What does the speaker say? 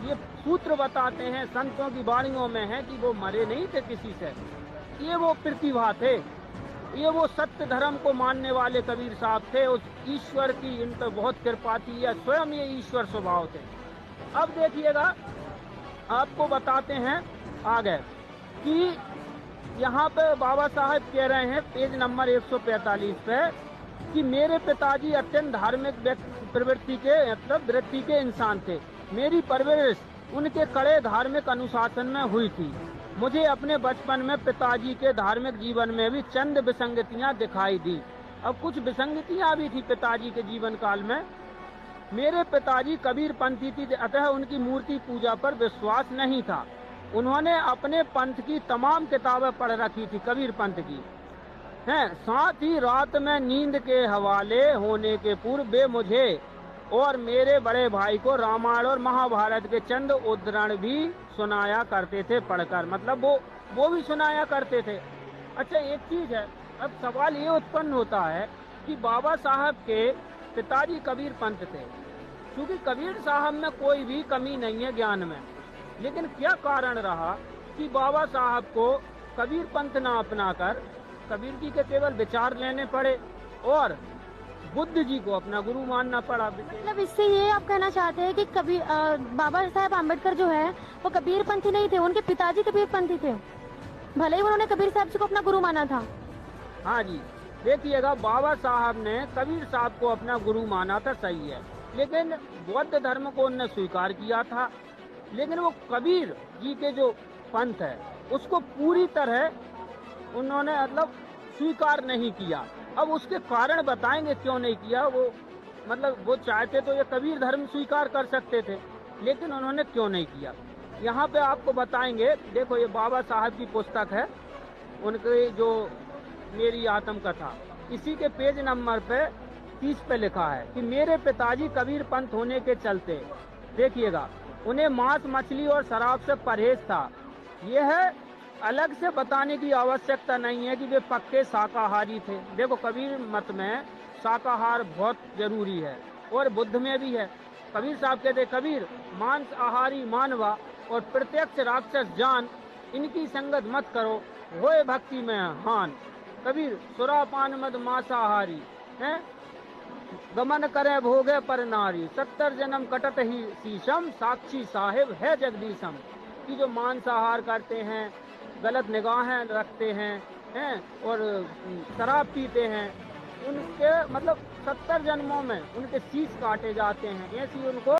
ये सूत्र बताते हैं, संतों की वाणियों में है कि वो मरे नहीं थे किसी से, ये वो प्रतिभा थे, ये वो सत्य धर्म को मानने वाले कबीर साहब थे। उस ईश्वर की इन पर बहुत कृपा थी, या स्वयं ये ईश्वर स्वभाव थे। अब देखिएगा, आपको बताते हैं आगे कि यहाँ पे बाबा साहब कह रहे हैं पेज नंबर 145 पे कि मेरे पिताजी अत्यंत धार्मिक प्रवृत्ति के मतलब वृत्ति के इंसान थे। मेरी परवरिश उनके कड़े धार्मिक अनुशासन में हुई थी। मुझे अपने बचपन में पिताजी के धार्मिक जीवन में भी चंद विसंगतियां दिखाई दी। अब कुछ विसंगतियां भी थी पिताजी के जीवन काल में। मेरे पिताजी कबीर पंथी थी, अतः उनकी मूर्ति पूजा पर विश्वास नहीं था। उन्होंने अपने पंथ की तमाम किताबें पढ़ रखी थी, कबीर पंथ की हैं। साथ ही रात में नींद के हवाले होने के पूर्व वे मुझे और मेरे बड़े भाई को रामायण और महाभारत के चंद उद्धरण भी सुनाया करते थे पढ़कर, मतलब वो भी सुनाया करते थे। अच्छा, एक चीज है, अब सवाल ये उत्पन्न होता है कि बाबा साहब के पिताजी कबीर पंथ थे, क्योंकि कबीर साहब में कोई भी कमी नहीं है ज्ञान में, लेकिन क्या कारण रहा कि बाबा साहब को कबीर पंथ न अपनाकर कबीर जी के केवल विचार लेने पड़े और बुद्ध जी को अपना गुरु मानना पड़ा। मतलब इससे ये आप कहना चाहते हैं कि बाबा साहेब आम्बेडकर जो है वो कबीर पंथी नहीं थे, उनके पिताजी कबीर पंथी थे, भले ही उन्होंने कबीर साहब जी को अपना गुरु माना था। हाँ जी, देखिएगा, बाबा साहब ने कबीर साहब को अपना गुरु माना था, सही है, लेकिन बौद्ध धर्म को उन्होंने स्वीकार किया था। लेकिन वो कबीर जी के जो पंथ है उसको पूरी तरह उन्होंने मतलब स्वीकार नहीं किया। अब उसके कारण बताएंगे क्यों नहीं किया। वो मतलब वो चाहते तो ये कबीर धर्म स्वीकार कर सकते थे, लेकिन उन्होंने क्यों नहीं किया, यहाँ पे आपको बताएंगे। देखो, ये बाबा साहब की पुस्तक है, उनकी जो मेरी आत्मकथा, इसी के पेज नंबर पे 30 पे लिखा है कि मेरे पिताजी कबीर पंथ होने के चलते, देखिएगा, उन्हें मांस मछली और शराब से परहेज था। यह अलग से बताने की आवश्यकता नहीं है कि वे पक्के शाकाहारी थे। देखो, कबीर मत में शाकाहार बहुत जरूरी है और बुद्ध में भी है। कबीर साहब कहते, कबीर मांस आहारी मानवा और प्रत्यक्ष राक्षस जान, इनकी संगत मत करो, होए भक्ति में हान। कबीर सुरापान मद मांसाहारी है, गमन करे भोगे पर नारी, 70 जन्म कटत ही शीशम, साक्षी साहिब है जगदीशम। कि जो मांसाहार करते हैं, गलत निगाहें रखते हैं और शराब पीते हैं, उनके मतलब 70 जन्मों में उनके शीश काटे जाते हैं, ऐसी उनको